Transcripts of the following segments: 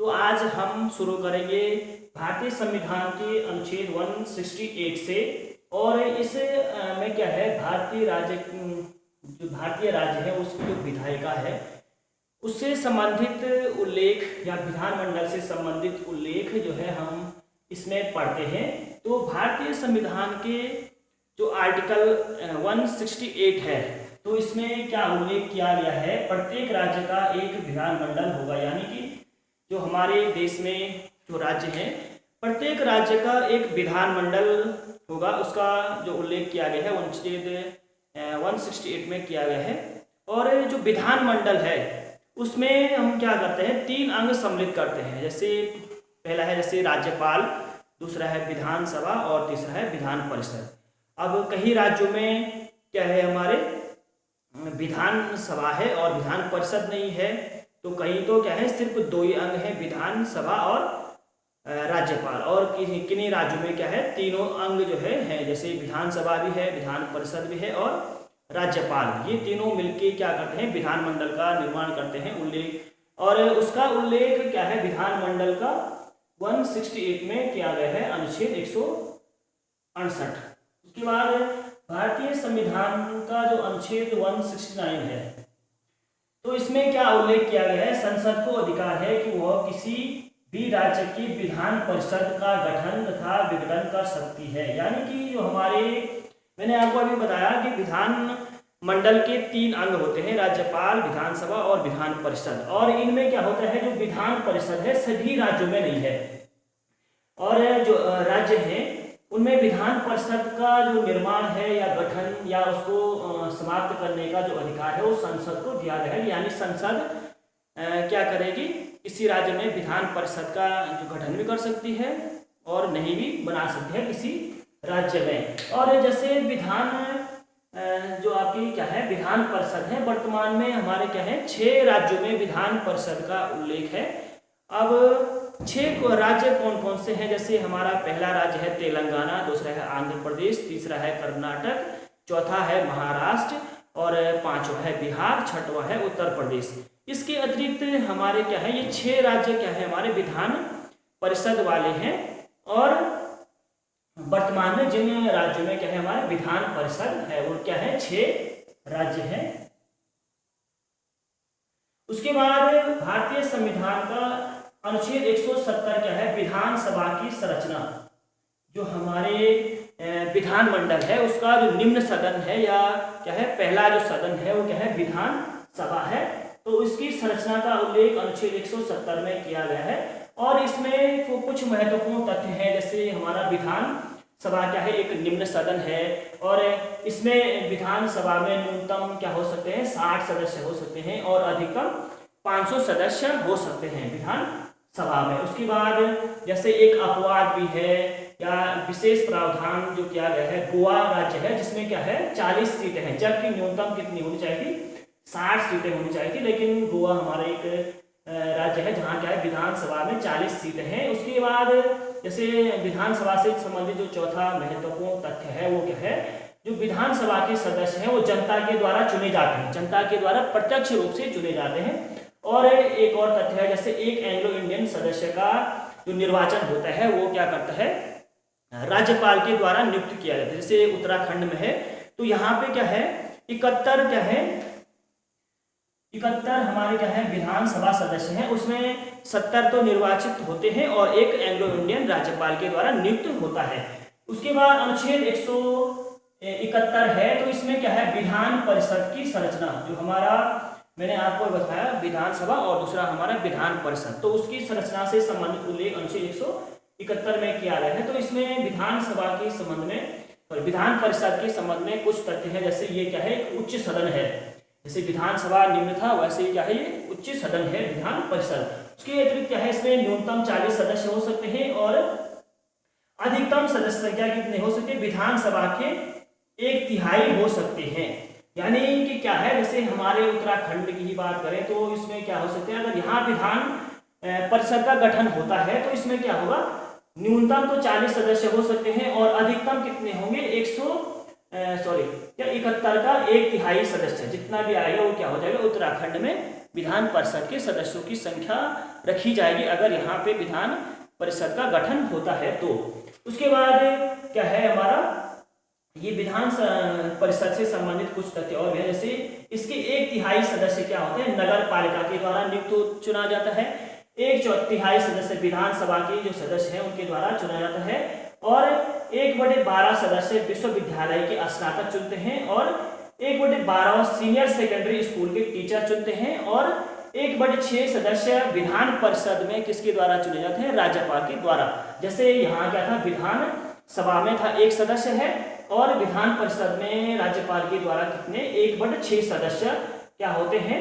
तो आज हम शुरू करेंगे भारतीय संविधान के अनुच्छेद 168 से। और इस में क्या है, जो भारतीय राज्य है उसकी जो विधायिका है उससे संबंधित उल्लेख या विधानमंडल से संबंधित उल्लेख जो है हम इसमें पढ़ते हैं। तो भारतीय संविधान के जो आर्टिकल 168 है तो इसमें क्या उल्लेख किया गया है, प्रत्येक राज्य का एक विधानमंडल होगा। यानी कि जो हमारे देश में जो राज्य हैं प्रत्येक राज्य का एक विधानमंडल होगा, उसका जो उल्लेख किया गया है अनुच्छेद 168 में किया गया है। और जो विधानमंडल है उसमें हम क्या करते हैं, 3 अंग सम्मिलित करते हैं। जैसे पहला है जैसे राज्यपाल, दूसरा है विधानसभा और तीसरा है विधान परिषद। अब कई राज्यों में क्या है, हमारे विधानसभा है और विधान परिषद नहीं है, तो कहीं तो क्या है सिर्फ 2 ही अंग है, विधानसभा और राज्यपाल। और किन्हीं राज्यों में क्या है, तीनों अंग जो है जैसे विधानसभा भी है, विधान परिषद भी है और राज्यपाल, ये तीनों मिलके क्या करते हैं, विधानमंडल का निर्माण करते हैं। उल्लेख और उसका उल्लेख क्या है, विधानमंडल का 168 में किया गया है, अनुच्छेद 168। उसके बाद भारतीय संविधान का जो अनुच्छेद 169 है तो इसमें क्या उल्लेख किया गया है, संसद को अधिकार है कि वह किसी भी राज्य की विधान परिषद का गठन तथा विघटन कर सकती है। यानी कि जो हमारे, मैंने आपको अभी बताया कि विधान मंडल के 3 अंग होते हैं, राज्यपाल, विधानसभा और विधान परिषद। और इनमें क्या होता है, जो विधान परिषद है सभी राज्यों में नहीं है, और जो राज्य हैं उनमें विधान परिषद का जो निर्माण है या गठन या उसको समाप्त करने का जो अधिकार है वो संसद को दिया गया है। यानी संसद क्या करेगी, किसी राज्य में विधान परिषद का जो गठन भी कर सकती है और नहीं भी बना सकती है किसी राज्य में। और जैसे जो आपकी क्या है विधान परिषद है, वर्तमान में हमारे क्या है 6 राज्यों में विधान परिषद का उल्लेख है। अब 6 राज्य कौन कौन से हैं, जैसे हमारा पहला राज्य है तेलंगाना, दूसरा है आंध्र प्रदेश, तीसरा है कर्नाटक, चौथा है महाराष्ट्र और 5वां है बिहार, 6वां है उत्तर प्रदेश। इसके अतिरिक्त हमारे क्या है, ये 6 राज्य क्या है हमारे विधान परिषद वाले हैं। और वर्तमान में जिन राज्यों में क्या है हमारे विधान परिषद है वो क्या है 6 राज्य हैं। उसके बाद भारतीय संविधान का अनुच्छेद 170 क्या है, विधानसभा की संरचना। जो हमारे विधानमंडल है उसका जो निम्न सदन है या क्या है पहला जो सदन है वो क्या है विधानसभा है, तो इसकी संरचना का उल्लेख अनुच्छेद 170 में किया गया है। और इसमें कुछ महत्वपूर्ण तथ्य हैं, जैसे हमारा विधानसभा क्या है एक निम्न सदन है और इसमें विधानसभा में न्यूनतम क्या हो सकते हैं 60 सदस्य हो सकते हैं और अधिकतम 500 सदस्य हो सकते हैं विधानसभा में। उसके बाद जैसे एक अपवाद भी है या विशेष प्रावधान जो किया गया है, गोवा राज्य है जिसमें क्या है 40 सीटें हैं, जबकि न्यूनतम कितनी होनी चाहिए थी 60 सीटें होनी चाहिए थी, लेकिन गोवा हमारा एक राज्य है जहाँ क्या है विधानसभा में 40 सीटें हैं। उसके बाद जैसे विधानसभा से संबंधित जो चौथा महत्वपूर्ण तथ्य है वो क्या है, जो विधानसभा के सदस्य हैं वो जनता के द्वारा चुने जाते हैं, जनता के द्वारा प्रत्यक्ष रूप से चुने जाते हैं। और एक और तथ्य है, जैसे एक एंग्लो इंडियन सदस्य का जो निर्वाचन होता है वो क्या करता है राज्यपाल के द्वारा नियुक्त किया जाता है। जैसे उत्तराखंड में है तो यहाँ पे क्या है 71 हमारे क्या है विधानसभा सदस्य हैं, उसमें 70 तो निर्वाचित होते हैं और एक एंग्लो इंडियन राज्यपाल के द्वारा नियुक्त होता है। उसके बाद अनुच्छेद 171 है तो इसमें क्या है विधान परिषद की संरचना, जो हमारा मैंने आपको बताया विधानसभा और दूसरा हमारा विधान परिषद, तो उसकी संरचना से संबंधित उल्लेख अनुच्छेद 171 में किया गया है। तो इसमें विधानसभा के संबंध में और विधान परिषद के संबंध में कुछ तथ्य हैं, जैसे ये क्या है एक उच्च सदन है, जैसे विधानसभा निम्न था वैसे ही क्या है ये उच्च सदन है विधान परिषद। उसके अतिरिक्त क्या है इसमें न्यूनतम 40 सदस्य हो सकते हैं और अधिकतम सदस्य संख्या कितने हो सकते हैं, विधानसभा के 1/3 हो सकते हैं। यानी कि क्या है, जैसे हमारे उत्तराखंड की ही बात करें तो इसमें क्या हो सकते हैं, अगर यहाँ विधान परिषद का गठन होता है तो इसमें क्या होगा न्यूनतम तो 40 सदस्य हो सकते हैं और अधिकतम कितने होंगे सॉरी क्या 71 का 1/3 सदस्य जितना भी आएगा वो क्या हो जाएगा, उत्तराखंड में विधान परिषद के सदस्यों की संख्या रखी जाएगी अगर यहाँ पे विधान परिषद का गठन होता है तो। उसके बाद क्या है हमारा, ये विधान परिषद से संबंधित कुछ तथ्य और भी है, जैसे इसके 1/3 सदस्य क्या होते हैं, नगर पालिका के द्वारा नियुक्त चुना जाता है। 1/4 सदस्य विधानसभा के जो सदस्य हैं उनके द्वारा चुना जाता है, और 1/12 सदस्य विश्वविद्यालय के स्नातक चुनते हैं, और 1/12 सीनियर सेकेंडरी स्कूल के टीचर चुनते हैं, और 1/6 सदस्य विधान परिषद में किसके द्वारा चुने जाते हैं, राज्यपाल के द्वारा। जैसे यहाँ क्या था, विधान सभा में था 1 सदस्य है, और विधान परिषद में राज्यपाल के द्वारा कितने 1/6 सदस्य क्या होते हैं,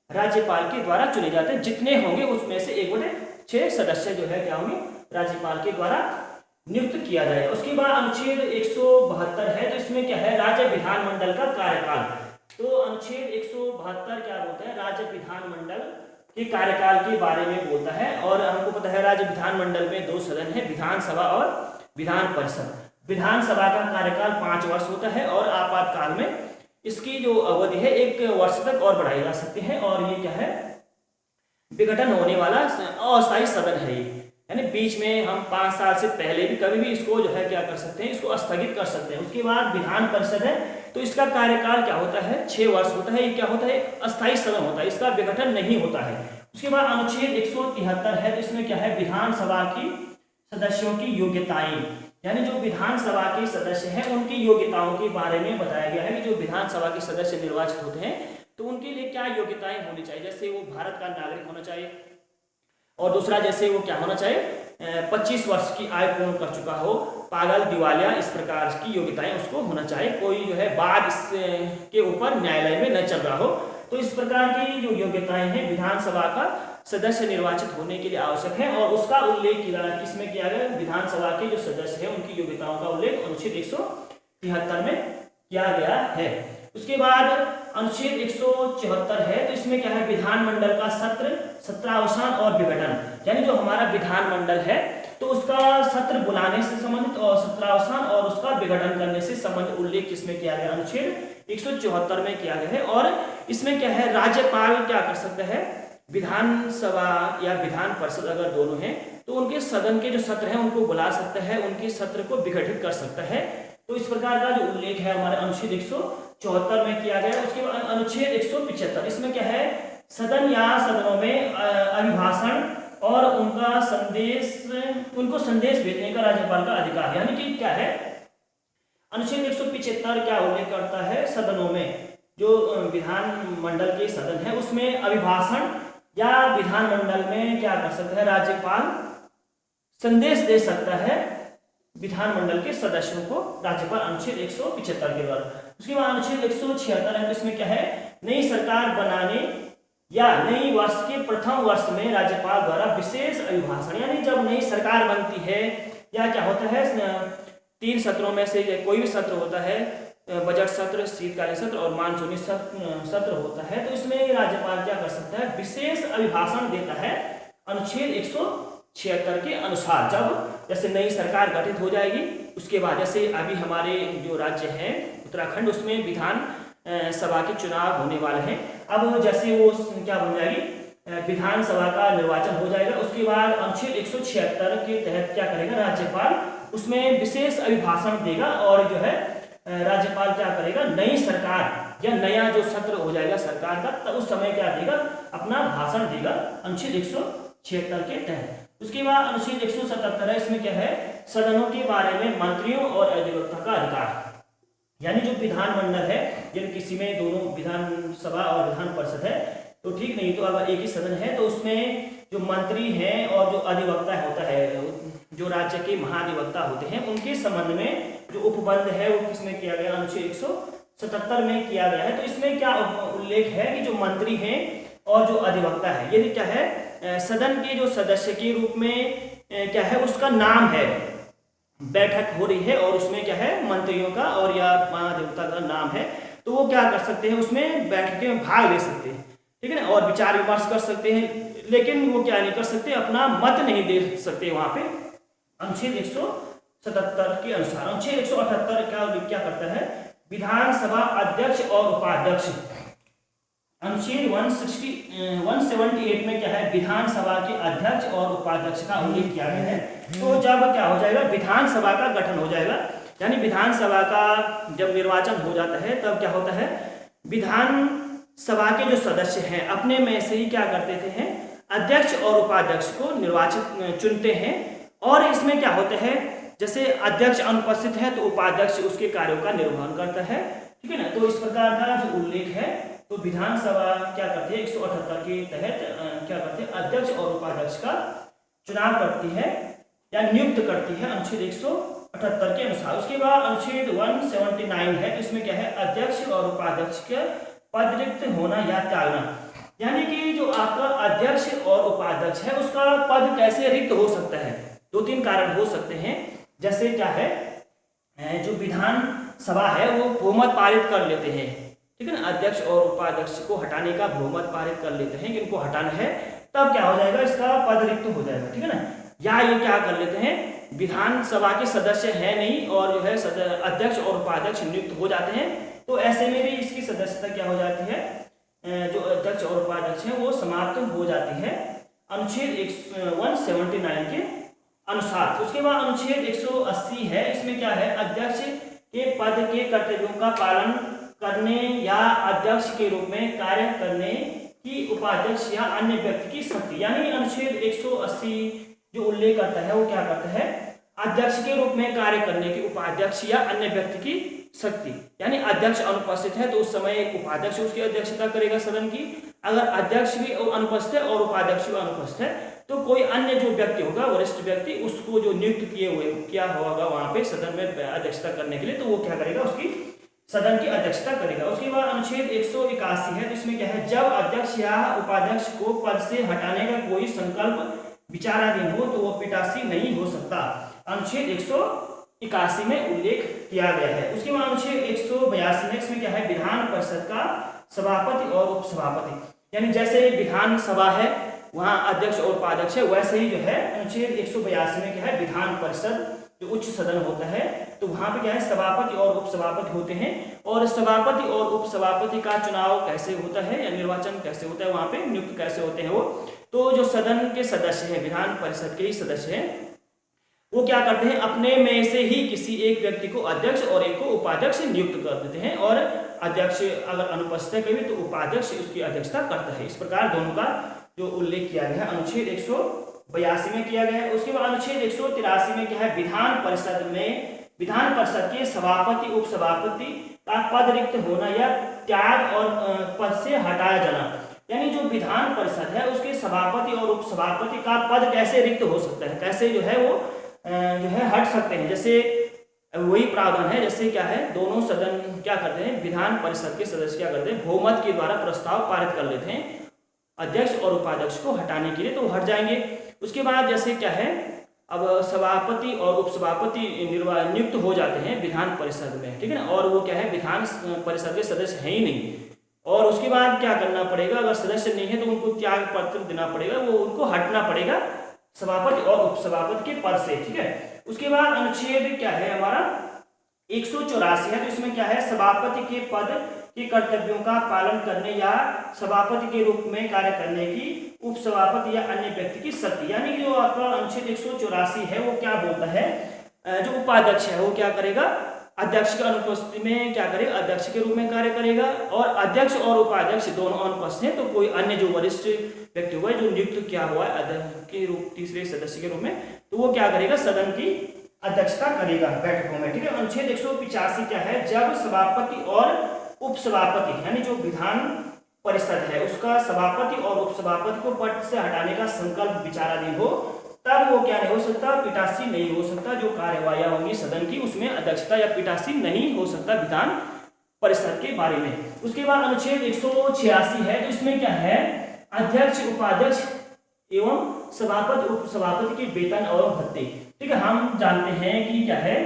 राज्यपाल के द्वारा चुने जाते हैं। जितने होंगे उसमें से 1/6 सदस्य जो है क्या होंगे, राज्यपाल के द्वारा नियुक्त किया जाएगा। उसके बाद अनुच्छेद 172 है, तो इसमें क्या है, राज्य विधानमंडल का कार्यकाल। तो अनुच्छेद 172 क्या बोलता है, राज्य विधानमंडल के कार्यकाल के बारे में बोलता है। और हमको पता है राज्य विधानमंडल में 2 सदन है, विधानसभा और विधान परिषद। विधानसभा का कार्यकाल 5 वर्ष होता है, और आपातकाल में इसकी जो अवधि है 1 वर्ष तक और बढ़ाई जा सकती है। और ये क्या है, विघटन होने वाला अस्थायी सदन है ये, यानी बीच में हम 5 साल से पहले भी कभी भी इसको जो है क्या कर सकते हैं, इसको स्थगित कर सकते हैं। उसके बाद विधान परिषद है, तो इसका कार्यकाल क्या होता है, 6 वर्ष होता है। ये क्या होता है, अस्थायी सदन होता है, इसका विघटन नहीं होता है। उसके बाद अनुच्छेद 173 है, तो इसमें क्या है, विधानसभा की सदस्यों की योग्यताएं, यानी जो विधानसभा के सदस्य हैं उनकी योग्यताओं के बारे में बताया गया है कि जो विधानसभा के सदस्य निर्वाचित होते हैं तो उनके लिए क्या योग्यताएं होनी चाहिए। जैसे वो भारत का नागरिक होना चाहिए, और दूसरा जैसे वो क्या होना चाहिए, 25 वर्ष की आयु पूर्ण कर चुका हो, पागल, दिवालिया, इस प्रकार की योग्यताएं उसको होना चाहिए। कोई जो है वाद के ऊपर न्यायालय में न चल रहा हो। तो इस प्रकार की जो योग्यताएं हैं विधानसभा का सदस्य निर्वाचित होने के लिए आवश्यक है, और उसका उल्लेख किसमें किया गया, विधानसभा के जो सदस्य हैं उनकी योग्यताओं का उल्लेख अनुच्छेद 173 में किया गया है। उसके बाद अनुच्छेद 174 है, तो इसमें क्या है, विधानमंडल का सत्र, सत्रावसान और विघटन, यानी जो हमारा विधानमंडल है तो उसका सत्र बुलाने से संबंधित और सत्रावसान और उसका विघटन करने से संबंधित उल्लेख किसमें किया गया, अनुच्छेद 174 में किया गया है। और इसमें क्या है, राज्यपाल क्या कर सकता है, विधानसभा या विधान परिषद अगर दोनों हैं तो उनके सदन के जो सत्र हैं उनको बुला सकता है, उनके सत्र को विघटित कर सकता है। तो इस प्रकार का जो उल्लेख है हमारे अनुच्छेद 174 में किया गया है। उसके बाद अनुच्छेद 175, इसमें क्या है, सदन या सदनों में अभिभाषण और उनको संदेश भेजने का राज्यपाल का अधिकार, यानी कि क्या है, अनुच्छेद 175 क्या उल्लेख करता है, सदनों में जो विधानमंडल के सदन है उसमें अभिभाषण या विधानमंडल में क्या कर सकता है, राज्यपाल संदेश दे सकता है विधानमंडल के सदस्यों को, राज्यपाल, अनुच्छेद 175 के द्वारा। उसके बाद अनुच्छेद 176 है, तो इसमें क्या है, नई सरकार बनाने या नई वर्ष के प्रथम वर्ष में राज्यपाल द्वारा विशेष अभिभाषण, यानी जब नई सरकार बनती है या क्या होता है, 3 सत्रों में से कोई भी सत्र होता है, बजट सत्र, शीतकालीन सत्र और मानसूनी सत्र होता है, तो इसमें राज्यपाल क्या कर सकता है, विशेष अभिभाषण देता है अनुच्छेद 176 के अनुसार। जब जैसे नई सरकार गठित हो जाएगी उसके बाद, जैसे अभी हमारे जो राज्य है उत्तराखंड, उसमें विधान सभा के चुनाव होने वाले हैं। अब जैसे वो क्या बन जाएगी, विधानसभा का निर्वाचन हो जाएगा, उसके बाद अनुच्छेद 176 के तहत क्या करेगा, राज्यपाल उसमें विशेष अभिभाषण देगा, और जो है राज्यपाल क्या करेगा, नई सरकार या नया जो सत्र हो जाएगा सरकार का, तब उस समय क्या देगा, अपना भाषण देगा अनुच्छेद 176 के तहत। उसके बाद अनुच्छेद 177 है, इसमें क्या है, सदनों के बारे में मंत्रियों और अधिवक्ता का अधिकार, यानी जो विधानमंडल है, यदि किसी में दोनों विधानसभा और विधान परिषद है तो ठीक, नहीं तो अगर एक ही सदन है तो उसमें जो मंत्री हैं और जो अधिवक्ता होता है, जो राज्य के महाधिवक्ता होते हैं, उनके संबंध में जो उपबंध है वो किसमें किया गया, अनुच्छेद 177 में किया गया है। तो इसमें क्या उल्लेख है कि जो मंत्री हैं और जो अधिवक्ता है, यदि क्या है, सदन के जो सदस्य के रूप में क्या है, उसका नाम है, बैठक हो रही है और उसमें क्या है, मंत्रियों का और या महाधिवक्ता का नाम है, तो वो क्या कर सकते हैं, उसमें बैठक में भाग ले सकते हैं, ठीक है ना, और विचार विमर्श कर सकते हैं, लेकिन वो क्या नहीं कर सकते, अपना मत नहीं दे सकते वहां पे, अनुच्छेद 177 के अनुसार। अनुच्छेद 178 क्या करता है? विधानसभा अध्यक्ष और उपाध्यक्ष। अनुच्छेद 178 में क्या है? विधानसभा के अध्यक्ष और उपाध्यक्ष का उल्लेख किया गया है। तो जब क्या हो जाएगा? विधानसभा का गठन हो जाएगा, यानी विधानसभा का जब निर्वाचन हो जाता है तब क्या होता है? विधानसभा के जो सदस्य हैं अपने में से ही क्या करते थे? अध्यक्ष और उपाध्यक्ष को निर्वाचित चुनते हैं। और इसमें क्या होता है? जैसे अध्यक्ष अनुपस्थित है तो उपाध्यक्ष उसके कार्यों का निर्वहन करता है, ठीक है ना। तो इस प्रकार का जो उल्लेख है, तो विधानसभा क्या करती है? 178 के तहत क्या करते हैं? अध्यक्ष और उपाध्यक्ष का चुनाव करती है या नियुक्त करती है, अनुच्छेद 178 के अनुसार। उसके बाद अनुच्छेद 179 है, तो इसमें क्या है? अध्यक्ष और उपाध्यक्ष के पद रिक्त होना या त्यागना, यानी कि जो आपका अध्यक्ष और उपाध्यक्ष है उसका पद कैसे रिक्त हो सकता है? 2-3 कारण हो सकते हैं। जैसे क्या है? जो विधानसभा है वो बहुमत पारित कर लेते हैं, ठीक है ना। अध्यक्ष और उपाध्यक्ष को हटाने का बहुमत पारित कर लेते हैं कि इनको हटाना है, तब क्या हो जाएगा? इसका पद रिक्त हो जाएगा, ठीक है ना। या ये क्या कर लेते हैं? विधानसभा के सदस्य है नहीं और जो है अध्यक्ष और उपाध्यक्ष नियुक्त हो जाते हैं, तो ऐसे में भी इसकी सदस्यता क्या हो जाती है? जो अध्यक्ष और उपाध्यक्ष है वो समाप्त हो जाती है, अनुच्छेद 179 के अनुसार। उसके बाद अनुच्छेद 180 है, इसमें क्या है? अध्यक्ष के पद के कर्तव्यों का पालन करने या अध्यक्ष के रूप में कार्य करने की उपाध्यक्ष या अन्य व्यक्ति की शक्ति, यानी अनुच्छेद 180 जो उल्लेख करता है वो क्या करता है? अध्यक्ष के रूप में कार्य करने की उपाध्यक्ष या अन्य व्यक्ति की शक्ति, यानी अध्यक्ष अनुपस्थित है तो उस समय एक उपाध्यक्ष उसकी अध्यक्षता करेगा सदन की। अगर अध्यक्ष भी अनुपस्थित है और उपाध्यक्ष भी अनुपस्थित है तो कोई अन्य जो व्यक्ति होगा, वरिष्ठ व्यक्ति, उसको जो नियुक्त किया होगा वहां पे सदन में अध्यक्षता करने के लिए, तो वो क्या करेगा? उसकी सदन की अध्यक्षता करेगा। उसके बाद अनुच्छेद 181 है, तो इसमें क्या है? जब अध्यक्ष या उपाध्यक्ष को पद से हटाने का कोई संकल्प विचाराधीन हो तो वो पीठासीन नहीं हो सकता, अनुच्छेद 181 में उल्लेख किया गया है। उसके बाद अनुच्छेद 182 में इसमें क्या है? विधान परिषद का सभापति और उपसभापति, यानी जैसे विधानसभा है वहां अध्यक्ष और उपाध्यक्ष है, वैसे ही जो है अनुच्छेद 182 में क्या है? विधान परिषद जो उच्च सदन होता है तो वहां पे क्या है? सभापति और उपसभापति होते हैं। और सभापति और उपसभापति का चुनाव कैसे होता है या निर्वाचन कैसे होता है, वहां पे नियुक्त कैसे होते हैं वो? तो जो सदन के सदस्य हैं, विधान परिषद के ही सदस्य हैं, वो क्या करते हैं? अपने में से ही किसी एक व्यक्ति को अध्यक्ष और एक को उपाध्यक्ष नियुक्त कर देते हैं, और अध्यक्ष अगर अनुपस्थित है कभी तो उपाध्यक्ष उसकी अध्यक्षता करता है। इस प्रकार दोनों का जो उल्लेख किया गया है अनुच्छेद 182 में किया गया है। उसके बाद अनुच्छेद 183 में क्या है? विधान परिषद के सभापति उपसभापति का पद रिक्त होना या त्याग और पद से हटाया जाना, यानी जो विधान परिषद है उसके सभापति और उपसभापति का पद कैसे रिक्त हो सकता है, कैसे जो है वो जो है हट सकते हैं। जैसे वही प्रावधान है, जैसे क्या है? दोनों सदन क्या करते हैं? विधान परिषद के सदस्य क्या करते हैं? बहुमत के द्वारा प्रस्ताव पारित कर लेते हैं अध्यक्ष और उपाध्यक्ष को हटाने के लिए, तो हट जाएंगे। उसके बाद जैसे क्या है? अब सभापति और उपसभापति नियुक्त हो जाते हैं विधान परिषद में, ठीक है ना। और वो क्या है? विधान परिषद के सदस्य है ही नहीं, और उसके बाद क्या करना पड़ेगा? अगर सदस्य नहीं है तो उनको त्याग पत्र देना पड़ेगा, वो उनको हटना पड़ेगा सभापति और उपसभापति के पद से, ठीक है। उसके बाद अनुच्छेद क्या है हमारा? 184 है, तो इसमें क्या है? सभापति के पद के कर्तव्यों का पालन करने या सभापति के रूप में कार्य करने की उपसभापति या अन्य व्यक्ति की शक्ति, यानी जो आपका अनुच्छेद 184 है वो क्या बोलता है? जो उपाध्यक्ष है वो क्या करेगा? अध्यक्ष की अनुपस्थिति में क्या करेगा? अध्यक्ष के रूप में कार्य करेगा। और अध्यक्ष और उपाध्यक्ष दोनों अनुपस्थित हैं तो कोई अन्य जो वरिष्ठ व्यक्ति हुआ है जो नियुक्त किया हुआ है अध्यक्ष के रूप तीसरे सदस्य के रूप में, तो वो क्या करेगा? सदन की अध्यक्षता करेगा बैठकों में, ठीक है। अनुच्छेद 185 क्या है? जब सभापति और उपसभापति यानी जो विधान परिषद है उसका सभापति और उपसभापति को पद से हटाने का संकल्प विचाराधीन हो, तब वो क्या नहीं हो सकता? पीठासीन नहीं हो सकता। जो कार्यवाही होंगी सदन की उसमें अध्यक्षता या पीठासीन नहीं हो सकता विधान परिषद के बारे में। उसके बाद अनुच्छेद 186 है, तो इसमें क्या है? अध्यक्ष उपाध्यक्ष एवं सभापति उपसभापति के वेतन और भत्ते, ठीक है। हम जानते हैं कि क्या है?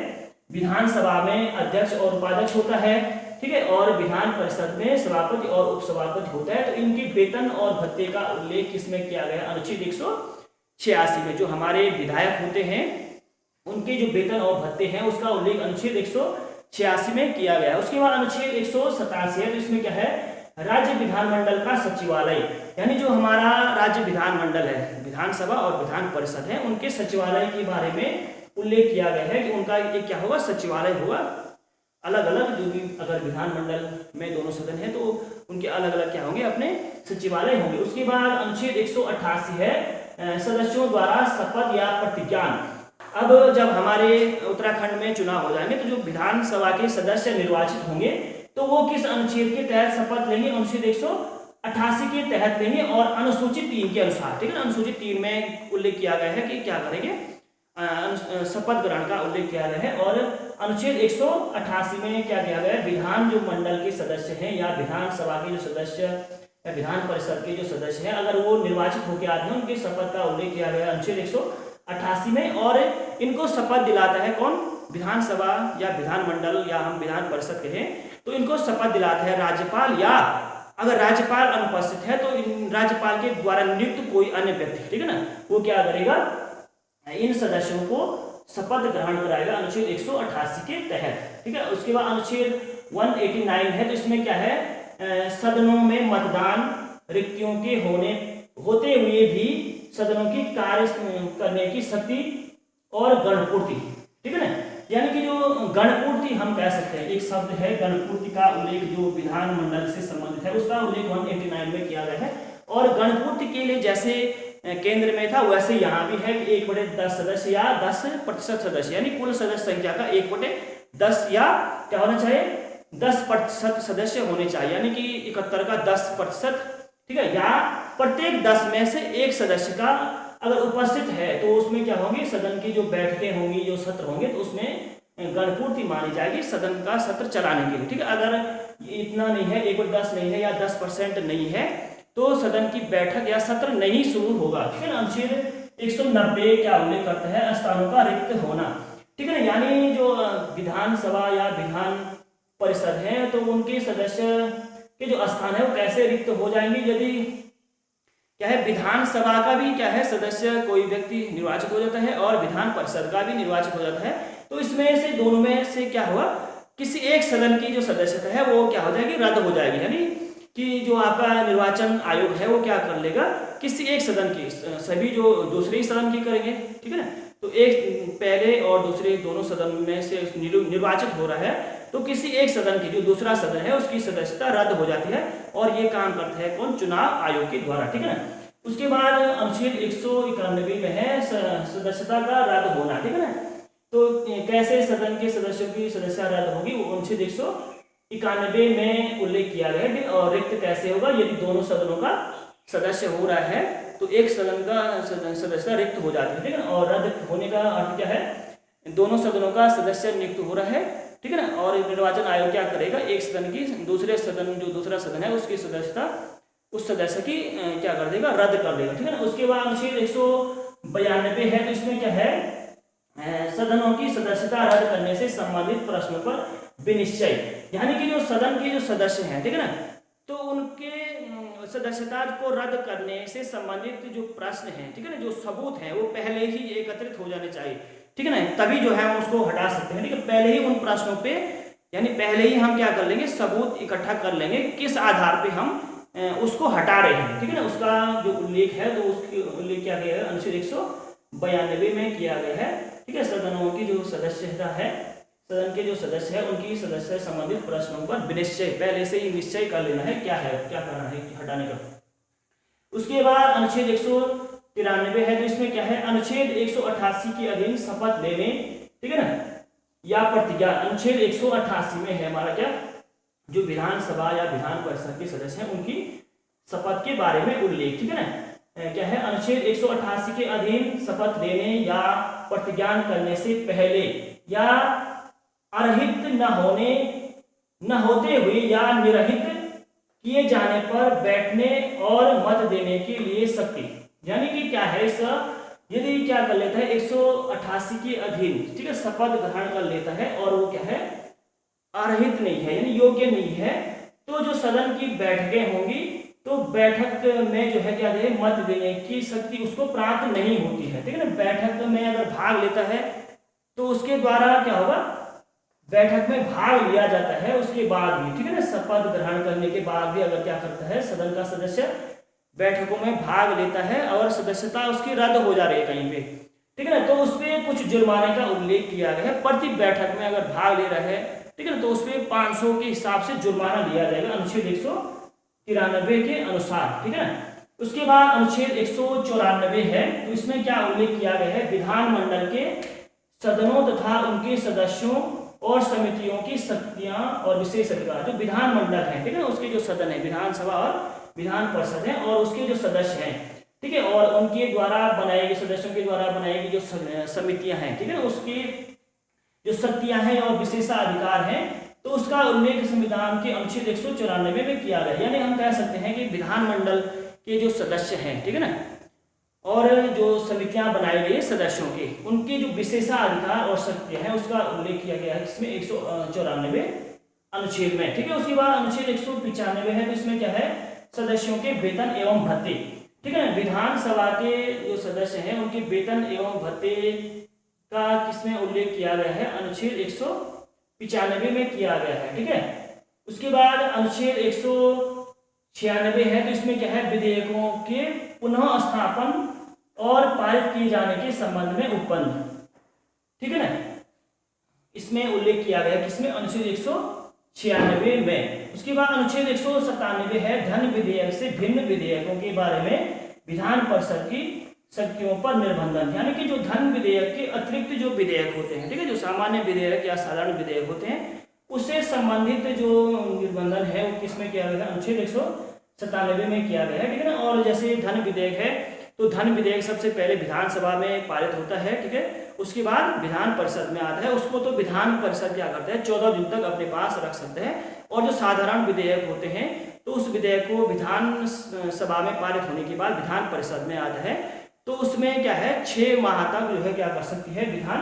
विधानसभा में अध्यक्ष और उपाध्यक्ष होता है, ठीक है, और विधान परिषद में सभापति और उपसभापति होता है। तो इनके वेतन और भत्ते का उल्लेख किसमें किया गया? अनुच्छेद 186 में। जो हमारे विधायक होते हैं उनके जो वेतन और भत्ते हैं उसका उल्लेख अनुच्छेद 186 में किया गया है। उसके बाद अनुच्छेद 187 है, तो इसमें क्या है, राज्य विधानमंडल का सचिवालय, यानी जो हमारा राज्य विधानमंडल है, विधानसभा और विधान परिषद है, उनके सचिवालय के बारे में उल्लेख किया गया है कि उनका एक क्या होगा, सचिवालय होगा। अलग अलग जो भी अगर विधानमंडल में दोनों सदन है तो उनके अलग अलग क्या होंगे, अपने सचिवालय होंगे। उसके बाद अनुच्छेद 188 है, सदस्यों द्वारा शपथ या प्रतिज्ञान। अब जब हमारे उत्तराखंड में चुनाव हो जाएंगे तो जो विधानसभा के सदस्य निर्वाचित होंगे तो वो किस अनुच्छेद के तहत शपथ लेंगे, अनुच्छेद 188 के तहत लेंगे और अनुसूचित 3 के अनुसार, ठीक है ना। अनुसूचित 3 में उल्लेख किया गया है कि क्या करेंगे, शपथ ग्रहण का उल्लेख किया गया है। और अनुच्छेद 188 में क्या किया गया है, विधान जो मंडल के सदस्य हैं या विधानसभा के जो सदस्य या विधान परिषद के जो सदस्य हैं, अगर वो निर्वाचित होकर आते हैं उनके शपथ का उल्लेख किया गया है अनुच्छेद 188 में। और इनको शपथ दिलाता है कौन, विधानसभा या विधानमंडल या हम विधान परिषद कहें तो इनको शपथ दिलाता है राज्यपाल, या अगर राज्यपाल अनुपस्थित है तो राज्यपाल के द्वारा नियुक्त कोई अन्य व्यक्ति, ठीक है ना, वो क्या करेगा, इन सदस्यों को शपथ ग्रहण कराएगा अनुच्छेद 188 के तहत, ठीक है। उसके बाद अनुच्छेद 189 है, तो इसमें क्या है, सदनों में मतदान, रिक्तियों के होते हुए भी सदनों की कार्य करने की शक्ति और गणपूर्ति, ठीक है ना। यानी कि जो गणपूर्ति हम कह सकते हैं, एक शब्द है गणपूर्ति का उल्लेख जो विधानमंडल से संबंधित है, उसका उल्लेख 189 में किया गया है। और गणपूर्ति के लिए जैसे केंद्र में था वैसे यहाँ भी है कि 1/10 सदस्य या 10% सदस्य, यानी कुल सदस्य संख्या का 1/10 या क्या होना चाहिए, 10% सदस्य होने चाहिए, यानी कि 71 का 10%, ठीक है। या प्रत्येक 10 में से एक सदस्य का अगर उपस्थित है तो उसमें क्या होंगे, सदन की जो बैठकें होंगी, जो सत्र होंगे, तो उसमें गणपूर्ति मानी जाएगी सदन का सत्र चलाने के लिए, ठीक है। अगर इतना नहीं है, 1/10 नहीं है या 10% नहीं है तो सदन की बैठक या सत्र नहीं शुरू होगा, ठीक है ना। अनुच्छेद 190 क्या उल्लेख करता है, स्थानों का रिक्त होना, ठीक है ना। यानी जो विधानसभा या विधान परिषद है तो उनके सदस्य के जो स्थान है वो कैसे रिक्त हो जाएंगे, यदि क्या है, विधानसभा का भी क्या है, सदस्य कोई व्यक्ति निर्वाचित हो जाता है और विधान परिषद का भी निर्वाचित हो जाता है, तो इसमें से दोनों में से क्या हुआ, किसी एक सदन की जो सदस्यता है वो क्या हो जाएगी, रद्द हो जाएगी। यानी कि जो आपका निर्वाचन आयोग है वो क्या कर लेगा, किसी एक सदन की, सभी जो दूसरे ही सदन की करेंगे, ठीक है ना। तो एक पहले और दूसरे दोनों सदन में से निर्वाचित हो रहा है तो किसी एक सदन की जो दूसरा सदन है उसकी सदस्यता रद्द हो जाती है, और ये काम करता है कौन, चुनाव आयोग के द्वारा, ठीक है ना। उसके बाद अनुच्छेद 191 में है सदस्यता का रद्द होना, ठीक है ना। तो कैसे सदन के सदस्यों की सदस्यता रद्द होगी, वो अनुच्छेद 191 में उल्लेख किया गया है। और रिक्त कैसे होगा, यदि दोनों सदनों का सदस्य हो रहा है तो एक सदन का सदस्यता रिक्त हो जाती है, ठीक है ना। और रद्द होने का अर्थ क्या है, दोनों सदनों का सदस्य नियुक्त हो रहा है, ठीक है ना। और निर्वाचन आयोग क्या करेगा, एक सदन की दूसरे सदन, जो दूसरा सदन है उसकी सदस्यता उस सदस्य की क्या कर देगा, रद्द कर देगा, ठीक है ना। उसके बाद अनुच्छेद 192 है, तो इसमें क्या है, सदनों की सदस्यता रद्द करने से संबंधित प्रश्नों पर विनिश्चय, यानी कि जो सदन के जो सदस्य हैं, ठीक है ना, तो उनके सदस्यता को रद्द करने से संबंधित जो प्रश्न हैं, ठीक है ना, जो सबूत हैं वो पहले ही एकत्रित हो जाने चाहिए, ठीक है ना, तभी जो है हम उसको हटा सकते हैं, ठीक है। पहले ही उन प्रश्नों पे, यानी पहले ही हम क्या कर लेंगे, सबूत इकट्ठा कर लेंगे किस आधार पे हम उसको हटा रहे हैं, ठीक है ना। उसका जो उल्लेख है तो उसकी उल्लेख क्या गया है, अनुच्छेद 192 में किया गया है, ठीक है। सदनों की जो सदस्यता है, सदन के जो सदस्य है उनकी सदस्य संबंधित प्रश्नों पर विनिश्चय पहले से ही निश्चय कर लेना है, क्या है, क्या करना है हटाने का। उसके बाद अनुच्छेद 193 है, तो इसमें क्या है, अनुच्छेद 188 के अधीन शपथ लेने, ठीक है ना, या प्रतिज्ञा। अनुच्छेद 188 में है हमारा क्या, जो विधानसभा या विधान परिषद के सदस्य हैं उनकी शपथ के बारे में उल्लेख, ठीक है ना। क्या है, अनुच्छेद 188 के अधीन शपथ लेने या प्रतिज्ञान करने से पहले या अर्हित न होते हुए या निरहित किए जाने पर बैठने और मत देने के लिए शक्ति, यानी कि क्या है, इस यदि क्या कर लेता है, 188 के अधीन, ठीक है, शपथ ग्रहण कर लेता है और वो क्या है, अर्हित नहीं है, यानी योग्य नहीं है, तो जो सदन की बैठकें होंगी तो बैठक में जो है क्या है, मत देने की शक्ति उसको प्राप्त नहीं होती है, ठीक है ना। बैठक में अगर भाग लेता है तो उसके द्वारा क्या होगा, बैठक में भाग लिया जाता है उसके बाद भी, ठीक है ना, शपथ ग्रहण करने के बाद भी अगर क्या करता है सदन का सदस्य बैठकों में भाग लेता है और सदस्यता उसकी रद्द हो जा रही है कहीं पे, ठीक है ना, तो उसमें कुछ जुर्माने का उल्लेख किया गया है। प्रति बैठक में अगर भाग ले रहा है, ठीक है ना, तो उसमें 500 के हिसाब से जुर्माना लिया जाएगा अनुच्छेद 193 के अनुसार, ठीक है ना। उसके बाद अनुच्छेद 194 है, तो इसमें क्या उल्लेख किया गया है, विधानमंडल के सदनों तथा उनके सदस्यों और समितियों की शक्तियां और विशेष अधिकार। जो विधानमंडल है, ठीक है ना, उसके जो सदन है, विधानसभा और विधान परिषद है, और उसके जो सदस्य हैं, ठीक है, और उनके द्वारा बनाई गई, सदस्यों के द्वारा बनाई गई जो समितियां हैं, ठीक है ना, उसकी जो शक्तियां हैं और विशेषाधिकार हैं, तो उसका उल्लेख संविधान के अनुच्छेद 194 में किया गया। यानी हम कह सकते हैं कि विधानमंडल के जो सदस्य हैं, ठीक है ना, और जो समितियां बनाई गई सदस्यों के, उनके जो विशेषाधिकार और शक्तियां हैं उसका उल्लेख किया गया है इसमें 194 अनुच्छेद में, ठीक है। उसके बाद अनुच्छेद 195 है, तो इसमें क्या है, सदस्यों के वेतन एवं भत्ते, ठीक है ना, विधानसभा के जो सदस्य हैं उनके वेतन एवं भत्ते का किसमें उल्लेख किया गया है, अनुच्छेद 195 में किया गया है, ठीक है। उसके बाद अनुच्छेद 196 है, तो इसमें क्या है, विधेयकों के पुनः स्थापन और पारित किए जाने के संबंध में उपबंध, ठीक है ना, इसमें उल्लेख किया गया किसमें, अनुच्छेद 196 में। उसके बाद अनुच्छेद 197 है, धन विधेयक से भिन्न विधेयकों के बारे में विधान परिषद की शक्तियों पर निर्बंधन। यानी कि जो धन विधेयक के अतिरिक्त जो विधेयक होते हैं, ठीक है, जो सामान्य विधेयक या साधारण विधेयक होते हैं, उससे संबंधित जो निर्बंधन है वो किसमें किया गया है, अनुच्छेद 197 में किया गया है, ठीक है ना। और जैसे धन विधेयक है, तो धन विधेयक सबसे पहले विधानसभा में पारित होता है, ठीक है, उसके बाद विधान परिषद में आता है। उसको तो विधान परिषद क्या करता है, 14 दिन तक अपने पास रख सकते हैं। और जो साधारण विधेयक होते हैं, तो उस विधेयक को विधान सभा में पारित होने के बाद विधान परिषद में आता है, तो उसमें क्या है, 6 माह तक जो है क्या कर सकती है, विधान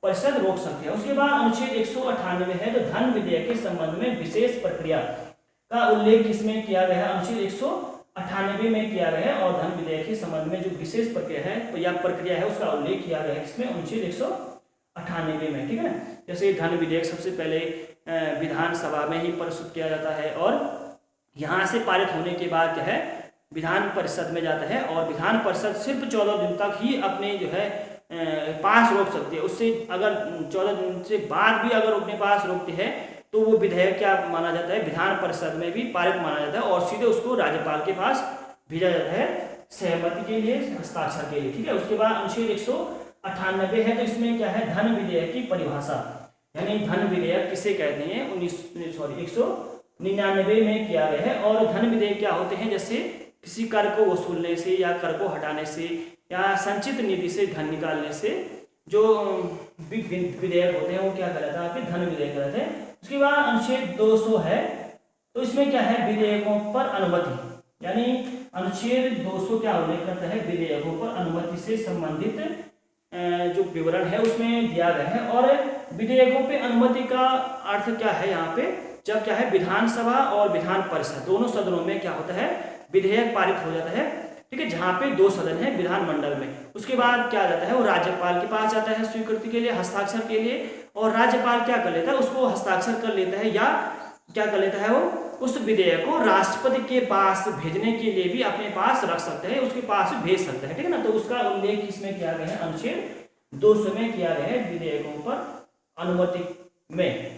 परिषद रोक सकती है। उसके बाद अनुच्छेद 198 है, तो धन विधेयक के संबंध में विशेष प्रक्रिया का उल्लेख किसमें किया गया है, अनुच्छेद 198 में किया गया है। और धन विधेयक के संबंध में जो विशेष प्रक्रिया है या प्रक्रिया है उसका उल्लेख किया गया है इसमें अनुच्छेद 198 में, ठीक है ना। जैसे धन विधेयक सबसे पहले विधानसभा में ही प्रस्तुत किया जाता है, और यहाँ से पारित होने के बाद क्या है, विधान परिषद में जाता है, और विधान परिषद सिर्फ 14 दिन तक ही अपने जो है पास रोक सकती है। उससे अगर 14 दिन से बाद भी अगर अपने पास रोकती है, तो वो विधेयक क्या माना जाता है, विधान परिषद में भी पारित माना जाता है, और सीधे उसको राज्यपाल के पास भेजा जाता है सहमति के लिए, हस्ताक्षर के लिए, ठीक है। उसके बाद अनुच्छेद 198 है, तो इसमें क्या है, धन विधेयक की परिभाषा, यानी धन विधेयक किसे कहते हैं, 199 में किया गया है। और धन विधेयक क्या होते हैं, जैसे किसी कर को वसूलने से या कर को हटाने से या संचित निधि से धन निकालने से जो विधेयक होते हैं वो क्या कहलाता है, आपके धन विधेयक कहलाते हैं। उसके बाद अनुच्छेद 200 है, तो इसमें क्या है, विधेयकों पर अनुमति, यानी अनुच्छेद 200 क्या उल्लेख करता है, विधेयकों पर अनुमति से संबंधित जो विवरण है उसमें दिया गया है। और विधेयकों पे अनुमति का अर्थ क्या है, यहाँ पे जब क्या है, विधानसभा और विधान परिषद दोनों सदनों में क्या होता है, विधेयक पारित हो जाता है, ठीक है, जहाँ पे 2 सदन है विधानमंडल में। उसके बाद क्या जाता है, वो राज्यपाल के पास जाता है स्वीकृति के लिए, हस्ताक्षर के लिए, और राज्यपाल क्या कर लेता है, उसको हस्ताक्षर कर लेता है, या क्या कर लेता है, वो उस विधेयक को राष्ट्रपति के पास भेजने के लिए भी अपने पास रख सकते हैं, उसके पास भी भेज सकते हैं, ठीक है ना। तो उसका उल्लेख इसमें किया गया है, अनुच्छेद 200 में किया गया है, विधेयकों पर अनुमति में।